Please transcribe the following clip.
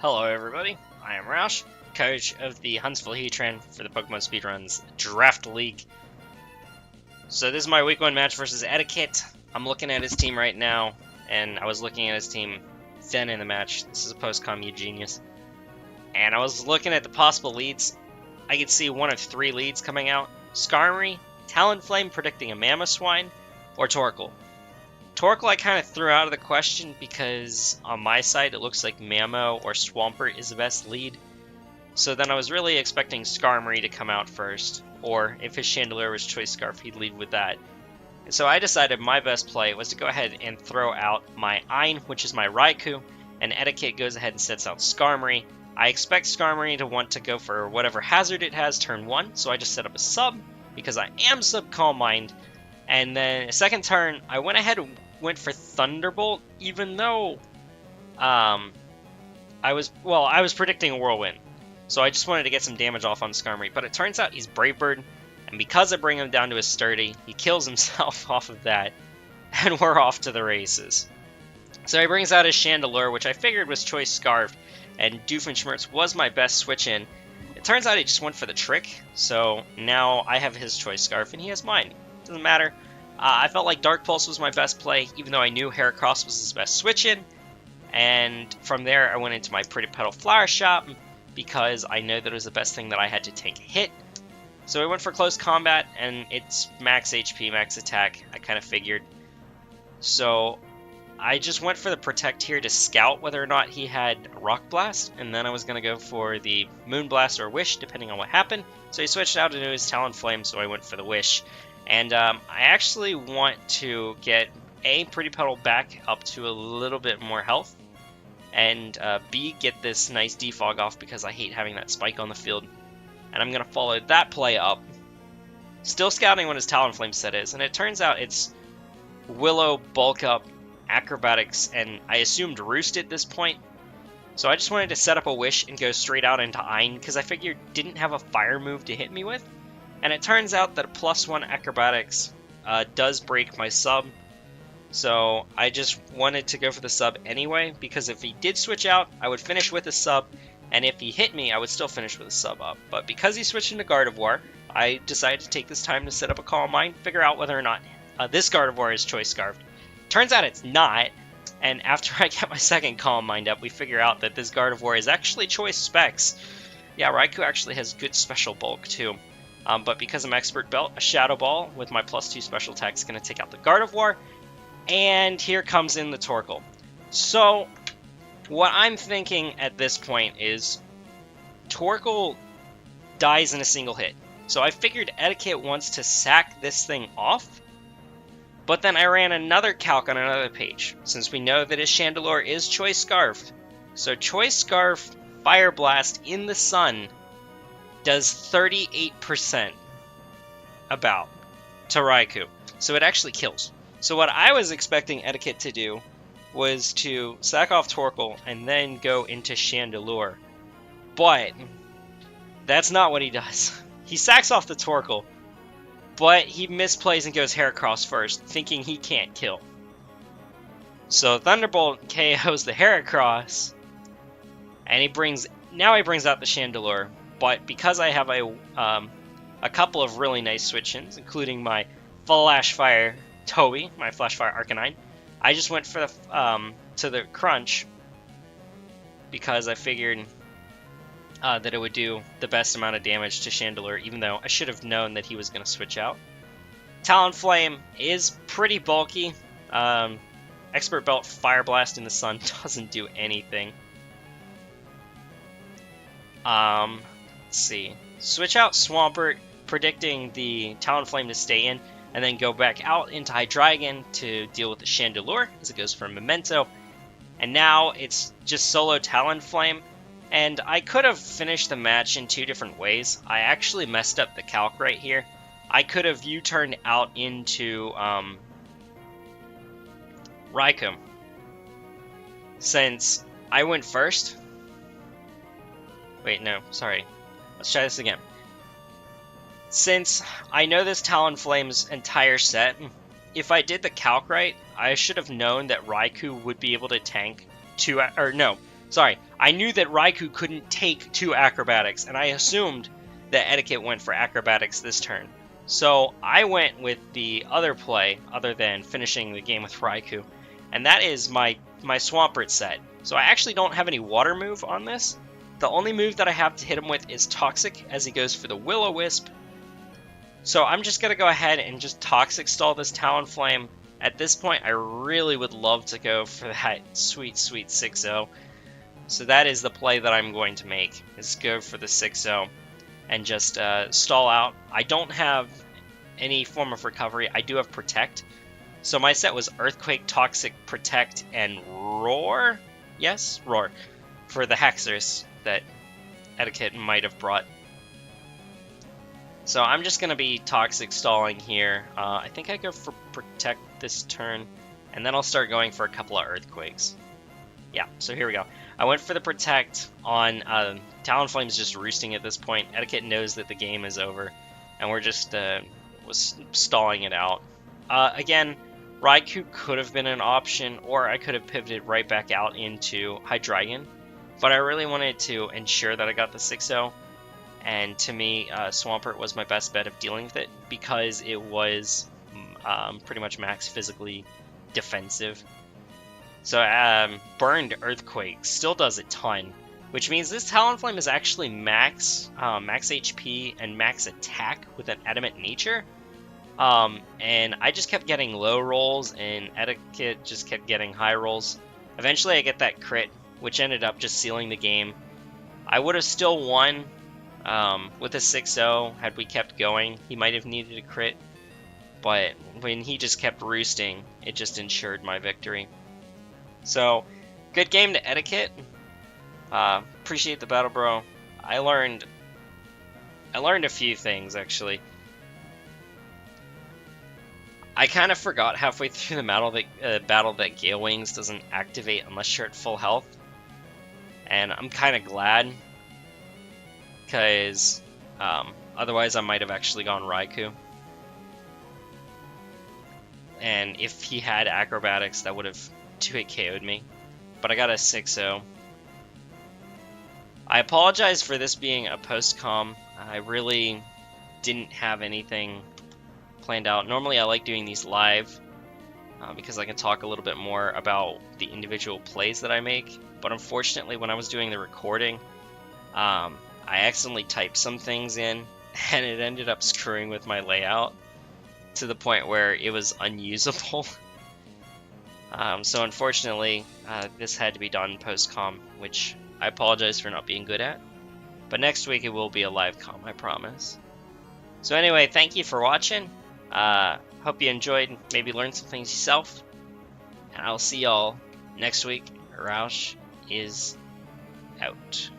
Hello everybody, I am Roush, coach of the Huntsville Heatran for the Pokemon Speedruns Draft League. So this is my week 1 match versus Eddaket. I'm looking at his team right now, and I was looking at his team then in the match. This is a post-com, you genius. And I was looking at the possible leads. I could see one of 3 leads coming out. Skarmory, Talonflame predicting a Mamoswine, or Torkoal. Torkoal I kind of threw out of the question because on my side it looks like Mamo or Swampert is the best lead. So then I was really expecting Skarmory to come out first, or if his Chandelure was Choice Scarf, he'd lead with that. And so I decided my best play was to go ahead and throw out my Ein, which is my Raikou, and Eddaket goes ahead and sets out Skarmory. I expect Skarmory to want to go for whatever hazard it has turn 1, so I just set up a sub, because I am sub Calm Mind. And then second turn, I went ahead and went for Thunderbolt, even though I was predicting a Whirlwind. So I just wanted to get some damage off on Skarmory, but it turns out he's Brave Bird, and because I bring him down to his Sturdy, he kills himself off of that, and we're off to the races. So he brings out his Chandelure, which I figured was Choice Scarf, and Doofenshmirtz was my best switch in. It turns out he just went for the trick, so now I have his Choice Scarf and he has mine. Doesn't matter. I felt like Dark Pulse was my best play, even though I knew Heracross was his best switch in. And from there, I went into my Pretty Petal Flower Shop because I know that it was the best thing that I had to tank a hit. So I went for Close Combat, and it's max HP, max attack, I kind of figured. So I just went for the Protect here to scout whether or not he had Rock Blast, and then I was going to go for the Moon Blast or Wish, depending on what happened. So he switched out into his Talonflame, so I went for the Wish. And I actually want to get A, Pretty Petal back up to a little bit more health, and B, get this nice defog off because I hate having that spike on the field. And I'm going to follow that play up, still scouting what his Talonflame set is, and it turns out it's Willow, Bulk Up, Acrobatics, and I assumed Roost at this point. So I just wanted to set up a Wish and go straight out into Ein because I figured didn't have a fire move to hit me with. And it turns out that a +1 Acrobatics does break my sub. So I just wanted to go for the sub anyway, because if he did switch out, I would finish with a sub. And if he hit me, I would still finish with a sub up. But because he switched into Gardevoir, I decided to take this time to set up a Calm Mind, figure out whether or not this Gardevoir is Choice Scarfed. Turns out it's not. And after I get my second Calm Mind up, we figure out that this Gardevoir is actually Choice Specs. Yeah, Raikou actually has good special bulk too. But because I'm Expert Belt, a Shadow Ball with my +2 special attack is going to take out the Gardevoir. And here comes in the Torkoal. So what I'm thinking at this point is Torkoal dies in a single hit. So I figured Eddaket wants to sack this thing off. But then I ran another calc on another page, since we know that his Chandelure is Choice Scarfed. So Choice Scarf Fire Blast in the Sun does 38% about to Raikou. So it actually kills. So what I was expecting Eddaket to do was to sack off Torkoal and then go into Chandelure. But that's not what he does. He sacks off the Torkoal, but he misplays and goes Heracross first, thinking he can't kill. So Thunderbolt KOs the Heracross, and he brings out the Chandelure. But because I have a couple of really nice switch-ins, including my Flashfire Toby, my Flashfire Arcanine, I just went for the to the Crunch because I figured that it would do the best amount of damage to Chandelure, even though I should have known that he was going to switch out. Talonflame is pretty bulky. Expert Belt Fire Blast in the Sun doesn't do anything. Let's see. Switch out Swampert, predicting the Talonflame to stay in, and then go back out into Hydreigon to deal with the Chandelure, as it goes for Memento. And now it's just solo Talonflame, and I could have finished the match in 2 different ways. I actually messed up the calc right here. I could have U-turned out into Raikou, since I went first. Wait, no, sorry. Let's try this again. Since I know this Talonflame's entire set, if I did the calc right, I should have known that Raikou would be able to tank 2... Or no, sorry. I knew that Raikou couldn't take 2 acrobatics, and I assumed that Eddaket went for acrobatics this turn. So I went with the other play, other than finishing the game with Raikou, and that is my Swampert set. So I actually don't have any water move on this. The only move that I have to hit him with is Toxic, as he goes for the Will-O-Wisp. So I'm just going to go ahead and just Toxic Stall this Talonflame. At this point, I really would love to go for that sweet, sweet 6-0. So that is the play that I'm going to make, is go for the 6-0 and just stall out. I don't have any form of recovery. I do have Protect. So my set was Earthquake, Toxic, Protect, and Roar? Yes, Roar. For the Hexers that Eddaket might have brought. So I'm just going to be Toxic stalling here. I think I go for Protect this turn, and then I'll start going for a couple of Earthquakes. Yeah, so here we go. I went for the Protect on Talonflame's just roosting at this point. Eddaket knows that the game is over, and we're just was stalling it out. Again, Raikou could have been an option, or I could have pivoted right back out into Hydreigon, but I really wanted to ensure that I got the 6-0. And to me, Swampert was my best bet of dealing with it because it was pretty much max physically defensive. So Burned Earthquake still does a ton, which means this Talonflame is actually max HP and max attack with an Adamant Nature. And I just kept getting low rolls, and Eddaket just kept getting high rolls. Eventually I get that crit, which ended up just sealing the game. I would have still won with a 6-0 had we kept going. He might have needed a crit, but when he just kept roosting, it just ensured my victory. So, good game to Eddaket. Appreciate the battle, bro. I learned a few things, actually. I kind of forgot halfway through the battle that Gale Wings doesn't activate unless you're at full health. And I'm kind of glad, because otherwise I might have actually gone Raikou. And if he had acrobatics, that would have 2-hit KO'd me. But I got a 6-0. I apologize for this being a post-com. I really didn't have anything planned out. Normally I like doing these live because I can talk a little bit more about the individual plays that I make. But unfortunately, when I was doing the recording, I accidentally typed some things in, and it ended up screwing with my layout to the point where it was unusable. So unfortunately, this had to be done post-com, which I apologize for not being good at. But next week it will be a live com, I promise. So anyway, thank you for watching. Hope you enjoyed, maybe learned some things yourself. And I'll see y'all next week. Roush is out.